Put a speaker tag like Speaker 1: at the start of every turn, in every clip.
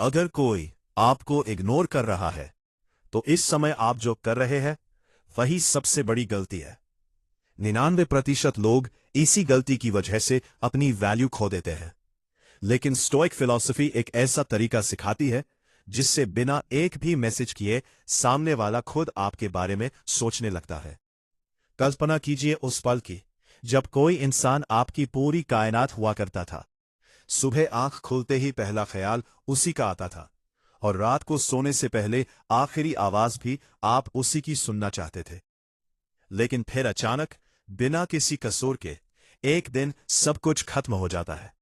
Speaker 1: अगर कोई आपको इग्नोर कर रहा है तो इस समय आप जो कर रहे हैं वही सबसे बड़ी गलती है। 99% लोग इसी गलती की वजह से अपनी वैल्यू खो देते हैं। लेकिन स्टोइक फिलॉसफी एक ऐसा तरीका सिखाती है जिससे बिना एक भी मैसेज किए सामने वाला खुद आपके बारे में सोचने लगता है। कल्पना कीजिए उस पल की जब कोई इंसान आपकी पूरी कायनात हुआ करता था। सुबह आंख खुलते ही पहला ख्याल उसी का आता था और रात को सोने से पहले आखिरी आवाज भी आप उसी की सुनना चाहते थे। लेकिन फिर अचानक बिना किसी कसूर के एक दिन सब कुछ खत्म हो जाता है।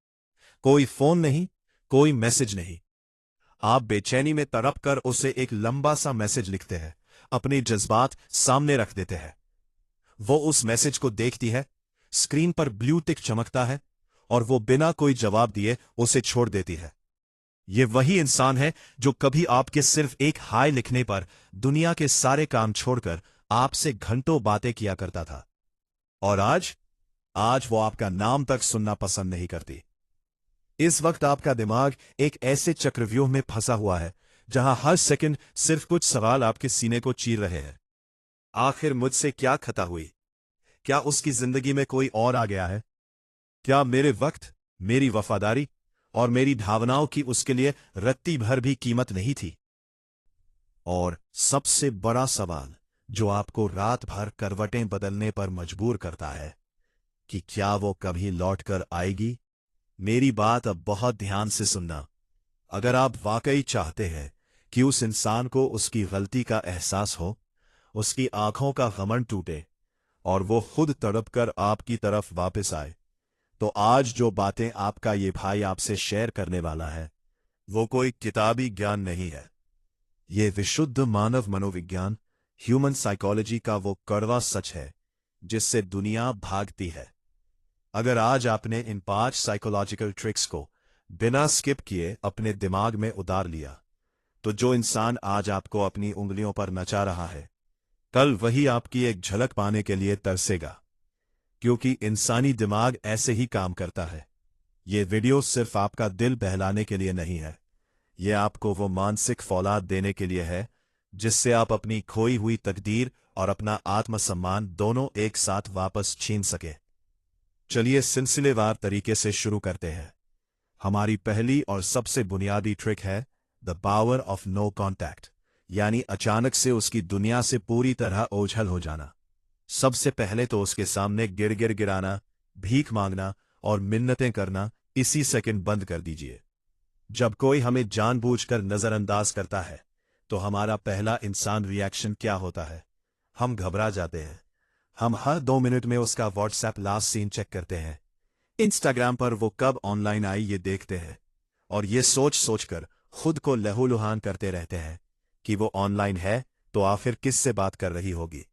Speaker 1: कोई फोन नहीं, कोई मैसेज नहीं। आप बेचैनी में तड़प कर उसे एक लंबा सा मैसेज लिखते हैं, अपने जज्बात सामने रख देते हैं। वो उस मैसेज को देखती है, स्क्रीन पर ब्लू टिक चमकता है और वो बिना कोई जवाब दिए उसे छोड़ देती है। ये वही इंसान है जो कभी आपके सिर्फ एक हाय लिखने पर दुनिया के सारे काम छोड़कर आपसे घंटों बातें किया करता था। और आज वो आपका नाम तक सुनना पसंद नहीं करती। इस वक्त आपका दिमाग एक ऐसे चक्रव्यूह में फंसा हुआ है जहां हर सेकंड सिर्फ कुछ सवाल आपके सीने को चीर रहे हैं। आखिर मुझसे क्या खता हुई? क्या उसकी जिंदगी में कोई और आ गया है? क्या मेरे वक्त, मेरी वफादारी और मेरी भावनाओं की उसके लिए रत्ती भर भी कीमत नहीं थी? और सबसे बड़ा सवाल जो आपको रात भर करवटें बदलने पर मजबूर करता है कि क्या वो कभी लौटकर आएगी? मेरी बात अब बहुत ध्यान से सुनना। अगर आप वाकई चाहते हैं कि उस इंसान को उसकी गलती का एहसास हो, उसकी आंखों का घमंड टूटे और वो खुद तड़पकर आपकी तरफ वापस आए, तो आज जो बातें आपका ये भाई आपसे शेयर करने वाला है वो कोई किताबी ज्ञान नहीं है। ये विशुद्ध मानव मनोविज्ञान, ह्यूमन साइकोलॉजी का वो कड़वा सच है जिससे दुनिया भागती है। अगर आज आपने इन 5 साइकोलॉजिकल ट्रिक्स को बिना स्किप किए अपने दिमाग में उतार लिया, तो जो इंसान आज आपको अपनी उंगलियों पर नचा रहा है, कल वही आपकी एक झलक पाने के लिए तरसेगा। क्योंकि इंसानी दिमाग ऐसे ही काम करता है। ये वीडियो सिर्फ आपका दिल बहलाने के लिए नहीं है, ये आपको वो मानसिक फौलाद देने के लिए है जिससे आप अपनी खोई हुई तकदीर और अपना आत्मसम्मान दोनों एक साथ वापस छीन सके। चलिए सिलसिलेवार तरीके से शुरू करते हैं। हमारी पहली और सबसे बुनियादी ट्रिक है the power of no contact, यानी अचानक से उसकी दुनिया से पूरी तरह ओझल हो जाना। सबसे पहले तो उसके सामने गिर गिर गिराना, भीख मांगना और मिन्नतें करना इसी सेकंड बंद कर दीजिए। जब कोई हमें जानबूझकर नजरअंदाज करता है तो हमारा पहला इंसान रिएक्शन क्या होता है? हम घबरा जाते हैं। हम हर 2 मिनट में उसका व्हाट्सएप लास्ट सीन चेक करते हैं, इंस्टाग्राम पर वो कब ऑनलाइन आई ये देखते हैं और ये सोच सोचकर खुद को लहूलुहान करते रहते हैं कि वो ऑनलाइन है तो आखिर किससे बात कर रही होगी।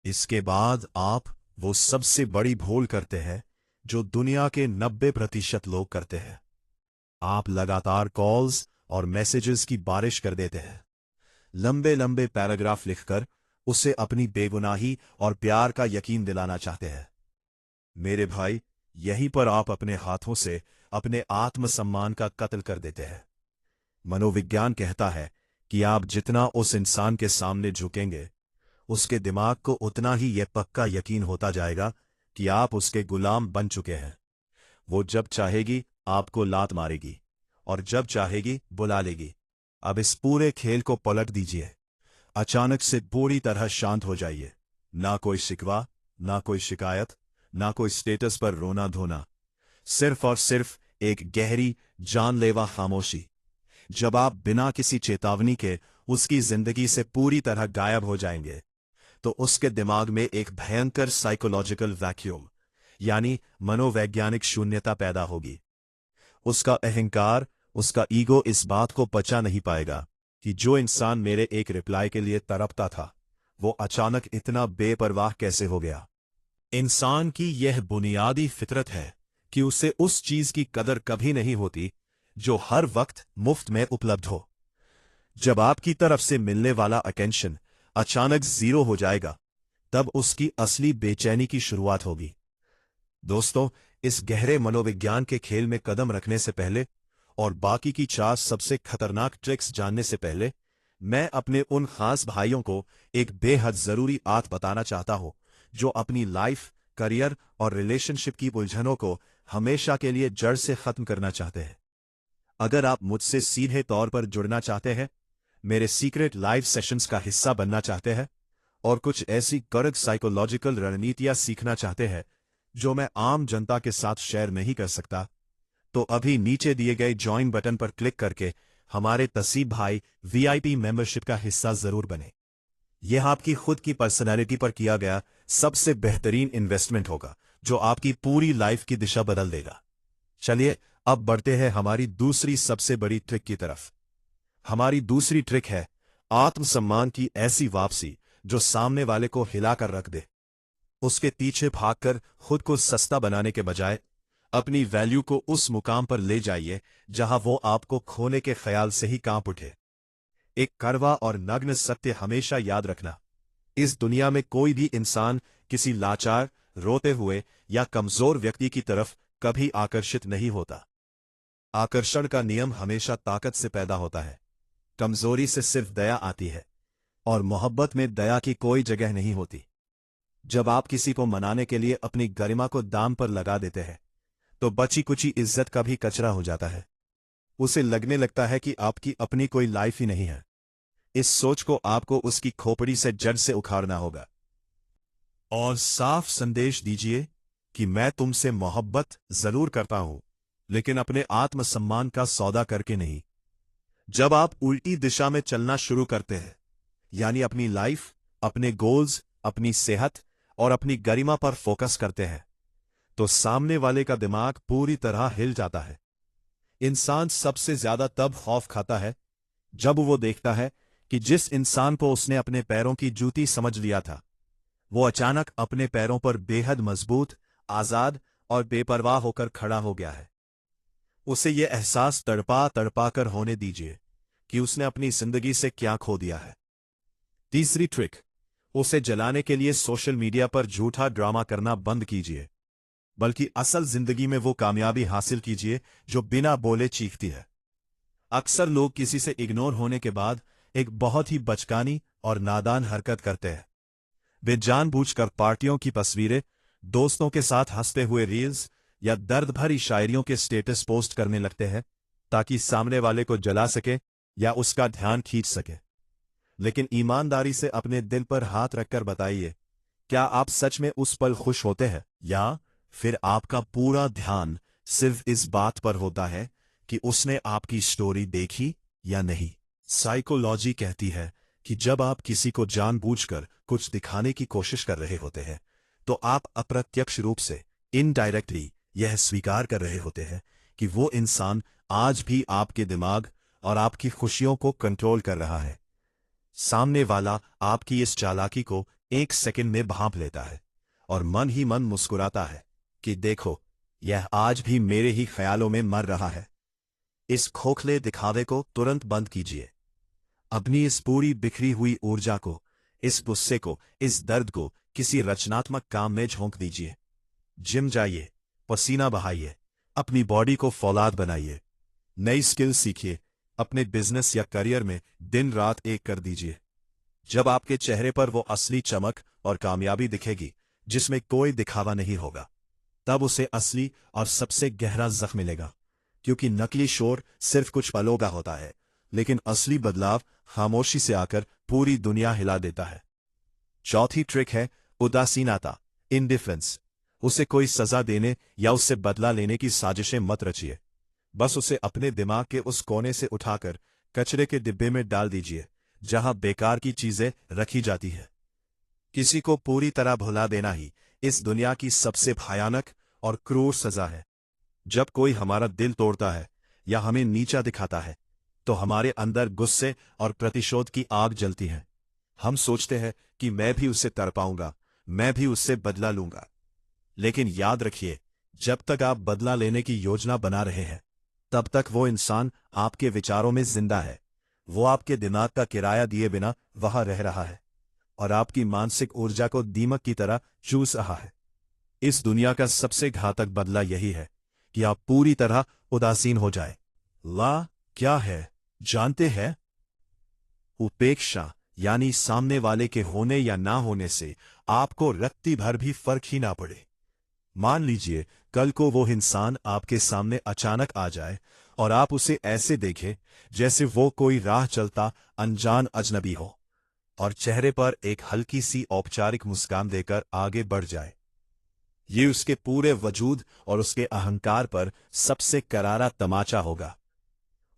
Speaker 1: इसके बाद आप वो सबसे बड़ी भूल करते हैं जो दुनिया के 90% लोग करते हैं। आप लगातार कॉल्स और मैसेजेस की बारिश कर देते हैं, लंबे लंबे पैराग्राफ लिखकर उसे अपनी बेगुनाही और प्यार का यकीन दिलाना चाहते हैं। मेरे भाई, यहीं पर आप अपने हाथों से अपने आत्मसम्मान का कत्ल कर देते हैं। मनोविज्ञान कहता है कि आप जितना उस इंसान के सामने झुकेंगे, उसके दिमाग को उतना ही यह पक्का यकीन होता जाएगा कि आप उसके गुलाम बन चुके हैं। वो जब चाहेगी आपको लात मारेगी और जब चाहेगी बुला लेगी। अब इस पूरे खेल को पलट दीजिए। अचानक से पूरी तरह शांत हो जाइए। ना कोई शिकवा, ना कोई शिकायत, ना कोई स्टेटस पर रोना धोना, सिर्फ और सिर्फ एक गहरी जानलेवा खामोशी। जब आप बिना किसी चेतावनी के उसकी जिंदगी से पूरी तरह गायब हो जाएंगे तो उसके दिमाग में एक भयंकर साइकोलॉजिकल वैक्यूम यानी मनोवैज्ञानिक शून्यता पैदा होगी। उसका अहंकार, उसका ईगो इस बात को पचा नहीं पाएगा कि जो इंसान मेरे एक रिप्लाई के लिए तड़पता था वो अचानक इतना बेपरवाह कैसे हो गया। इंसान की यह बुनियादी फितरत है कि उसे उस चीज की कदर कभी नहीं होती जो हर वक्त मुफ्त में उपलब्ध हो। जब आपकी तरफ से मिलने वाला अटेंशन अचानक जीरो हो जाएगा, तब उसकी असली बेचैनी की शुरुआत होगी। दोस्तों, इस गहरे मनोविज्ञान के खेल में कदम रखने से पहले और बाकी की 4 सबसे खतरनाक ट्रिक्स जानने से पहले मैं अपने उन खास भाइयों को एक बेहद जरूरी बात बताना चाहता हूं जो अपनी लाइफ, करियर और रिलेशनशिप की उलझनों को हमेशा के लिए जड़ से खत्म करना चाहते हैं। अगर आप मुझसे सीधे तौर पर जुड़ना चाहते हैं, मेरे सीक्रेट लाइव सेशंस का हिस्सा बनना चाहते हैं और कुछ ऐसी कड़क साइकोलॉजिकल रणनीतियां सीखना चाहते हैं जो मैं आम जनता के साथ शेयर नहीं कर सकता, तो अभी नीचे दिए गए ज्वाइन बटन पर क्लिक करके हमारे तसीब भाई वीआईपी मेंबरशिप का हिस्सा जरूर बने। यह आपकी खुद की पर्सनैलिटी पर किया गया सबसे बेहतरीन इन्वेस्टमेंट होगा जो आपकी पूरी लाइफ की दिशा बदल देगा। चलिए अब बढ़ते हैं हमारी दूसरी सबसे बड़ी ट्रिक की तरफ। हमारी दूसरी ट्रिक है आत्मसम्मान की ऐसी वापसी जो सामने वाले को हिलाकर रख दे। उसके पीछे भागकर खुद को सस्ता बनाने के बजाय अपनी वैल्यू को उस मुकाम पर ले जाइए जहां वो आपको खोने के ख्याल से ही कांप उठे। एक कड़वा और नग्न सत्य हमेशा याद रखना, इस दुनिया में कोई भी इंसान किसी लाचार, रोते हुए या कमजोर व्यक्ति की तरफ कभी आकर्षित नहीं होता। आकर्षण का नियम हमेशा ताकत से पैदा होता है, कमजोरी से सिर्फ दया आती है और मोहब्बत में दया की कोई जगह नहीं होती। जब आप किसी को मनाने के लिए अपनी गरिमा को दाम पर लगा देते हैं तो बची कुची इज्जत का भी कचरा हो जाता है। उसे लगने लगता है कि आपकी अपनी कोई लाइफ ही नहीं है। इस सोच को आपको उसकी खोपड़ी से जड़ से उखाड़ना होगा और साफ संदेश दीजिए कि मैं तुमसे मोहब्बत जरूर करता हूं, लेकिन अपने आत्मसम्मान का सौदा करके नहीं। जब आप उल्टी दिशा में चलना शुरू करते हैं, यानी अपनी लाइफ, अपने गोल्स, अपनी सेहत और अपनी गरिमा पर फोकस करते हैं, तो सामने वाले का दिमाग पूरी तरह हिल जाता है। इंसान सबसे ज्यादा तब खौफ खाता है जब वो देखता है कि जिस इंसान को उसने अपने पैरों की जूती समझ लिया था, वो अचानक अपने पैरों पर बेहद मजबूत, आजाद और बेपरवाह होकर खड़ा हो गया है। उसे ये एहसास तड़पा तड़पा कर होने दीजिए कि उसने अपनी जिंदगी से क्या खो दिया है। तीसरी ट्रिक, उसे जलाने के लिए सोशल मीडिया पर झूठा ड्रामा करना बंद कीजिए, बल्कि असल जिंदगी में वो कामयाबी हासिल कीजिए जो बिना बोले चीखती है। अक्सर लोग किसी से इग्नोर होने के बाद एक बहुत ही बचकानी और नादान हरकत करते हैं। वे जानबूझकर पार्टियों की तस्वीरें, दोस्तों के साथ हंसते हुए रील्स या दर्द भरी शायरियों के स्टेटस पोस्ट करने लगते हैं ताकि सामने वाले को जला सके या उसका ध्यान खींच सके। लेकिन ईमानदारी से अपने दिल पर हाथ रखकर बताइए, क्या आप सच में उस पल खुश होते हैं या फिर आपका पूरा ध्यान सिर्फ इस बात पर होता है कि उसने आपकी स्टोरी देखी या नहीं? साइकोलॉजी कहती है कि जब आप किसी को जानबूझकर कुछ दिखाने की कोशिश कर रहे होते हैं तो आप अप्रत्यक्ष रूप से, इनडायरेक्टली, यह स्वीकार कर रहे होते हैं कि वो इंसान आज भी आपके दिमाग और आपकी खुशियों को कंट्रोल कर रहा है। सामने वाला आपकी इस चालाकी को एक सेकंड में भांप लेता है और मन ही मन मुस्कुराता है कि देखो, यह आज भी मेरे ही ख्यालों में मर रहा है। इस खोखले दिखावे को तुरंत बंद कीजिए। अपनी इस पूरी बिखरी हुई ऊर्जा को, इस गुस्से को, इस दर्द को किसी रचनात्मक काम में झोंक दीजिए। जिम जाइए, पसीना बहाइए, अपनी बॉडी को फौलाद बनाइए, नई स्किल सीखिए, अपने बिजनेस या करियर में दिन रात एक कर दीजिए। जब आपके चेहरे पर वो असली चमक और कामयाबी दिखेगी जिसमें कोई दिखावा नहीं होगा, तब उसे असली और सबसे गहरा जख्म मिलेगा, क्योंकि नकली शोर सिर्फ कुछ पलों का होता है, लेकिन असली बदलाव खामोशी से आकर पूरी दुनिया हिला देता है। चौथी ट्रिक है उदासीनता, इंडिफरेंस। उसे कोई सजा देने या उससे बदला लेने की साजिशें मत रचिए। बस उसे अपने दिमाग के उस कोने से उठाकर कचरे के डिब्बे में डाल दीजिए जहां बेकार की चीजें रखी जाती है। किसी को पूरी तरह भुला देना ही इस दुनिया की सबसे भयानक और क्रूर सजा है। जब कोई हमारा दिल तोड़ता है या हमें नीचा दिखाता है तो हमारे अंदर गुस्से और प्रतिशोध की आग जलती है। हम सोचते हैं कि मैं भी उससे तड़पाऊंगा, मैं भी उससे बदला लूंगा। लेकिन याद रखिए, जब तक आप बदला लेने की योजना बना रहे हैं तब तक वो इंसान आपके विचारों में जिंदा है। वो आपके दिमाग का किराया दिए बिना वहां रह रहा है और आपकी मानसिक ऊर्जा को दीमक की तरह चूस रहा है। इस दुनिया का सबसे घातक बदला यही है कि आप पूरी तरह उदासीन हो जाए ला क्या है जानते हैं? उपेक्षा यानी सामने वाले के होने या ना होने से आपको रत्ती भर भी फर्क ही ना पड़े। मान लीजिए कल को वो इंसान आपके सामने अचानक आ जाए और आप उसे ऐसे देखें जैसे वो कोई राह चलता अनजान अजनबी हो, और चेहरे पर एक हल्की सी औपचारिक मुस्कान देकर आगे बढ़ जाए। ये उसके पूरे वजूद और उसके अहंकार पर सबसे करारा तमाचा होगा।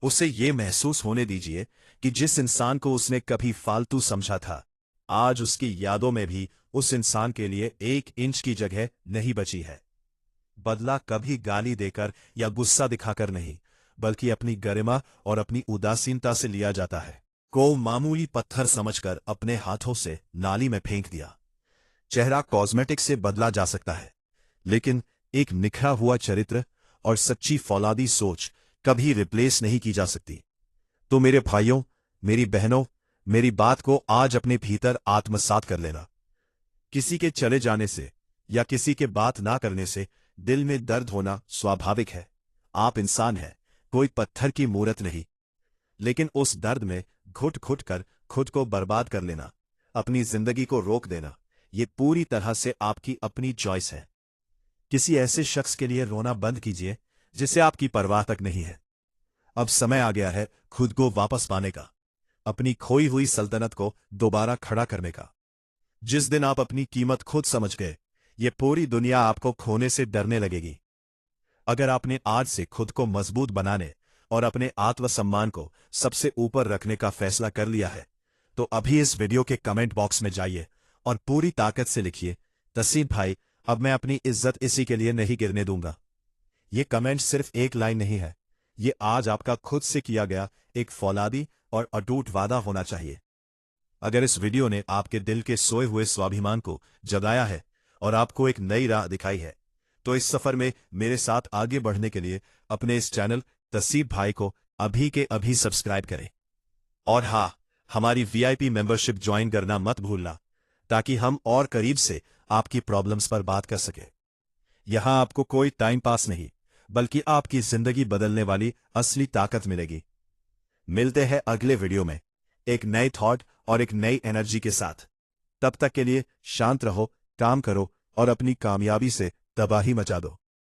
Speaker 1: उसे ये महसूस होने दीजिए कि जिस इंसान को उसने कभी फालतू समझा था, आज उसकी यादों में भी उस इंसान के लिए 1 इंच की जगह नहीं बची है। बदला कभी गाली देकर या गुस्सा दिखाकर नहीं, बल्कि अपनी गरिमा और अपनी उदासीनता से लिया जाता है। को मामूली पत्थर समझकर अपने हाथों से नाली में फेंक दिया। चेहरा कॉस्मेटिक से बदला जा सकता है, लेकिन एक निखरा हुआ चरित्र और सच्ची फौलादी सोच कभी रिप्लेस नहीं की जा सकती। तो मेरे भाइयों, मेरी बहनों, मेरी बात को आज अपने भीतर आत्मसात कर लेना। किसी के चले जाने से या किसी के बात ना करने से दिल में दर्द होना स्वाभाविक है। आप इंसान हैं, कोई पत्थर की मूरत नहीं। लेकिन उस दर्द में घुट घुट कर खुद को बर्बाद कर लेना, अपनी जिंदगी को रोक देना, ये पूरी तरह से आपकी अपनी चॉइस है। किसी ऐसे शख्स के लिए रोना बंद कीजिए जिसे आपकी परवाह तक नहीं है। अब समय आ गया है खुद को वापस पाने का, अपनी खोई हुई सल्तनत को दोबारा खड़ा करने का। जिस दिन आप अपनी कीमत खुद समझ गए, ये पूरी दुनिया आपको खोने से डरने लगेगी। अगर आपने आज से खुद को मजबूत बनाने और अपने आत्मसम्मान को सबसे ऊपर रखने का फैसला कर लिया है, तो अभी इस वीडियो के कमेंट बॉक्स में जाइए और पूरी ताकत से लिखिए, तसीब भाई, अब मैं अपनी इज्जत इसी के लिए नहीं गिरने दूंगा। ये कमेंट सिर्फ एक लाइन नहीं है, ये आज आपका खुद से किया गया एक फौलादी और अटूट वादा होना चाहिए। अगर इस वीडियो ने आपके दिल के सोए हुए स्वाभिमान को जगाया है और आपको एक नई राह दिखाई है, तो इस सफर में मेरे साथ आगे बढ़ने के लिए अपने इस चैनल तसीब भाई को अभी के अभी सब्सक्राइब करें। और हाँ, हमारी वीआईपी मेंबरशिप ज्वाइन करना मत भूलना, ताकि हम और करीब से आपकी प्रॉब्लम्स पर बात कर सके। यहां आपको कोई टाइम पास नहीं, बल्कि आपकी जिंदगी बदलने वाली असली ताकत मिलेगी। मिलते हैं अगले वीडियो में एक नए थॉट और एक नई एनर्जी के साथ। तब तक के लिए शांत रहो, काम करो और अपनी कामयाबी से तबाही मचा दो।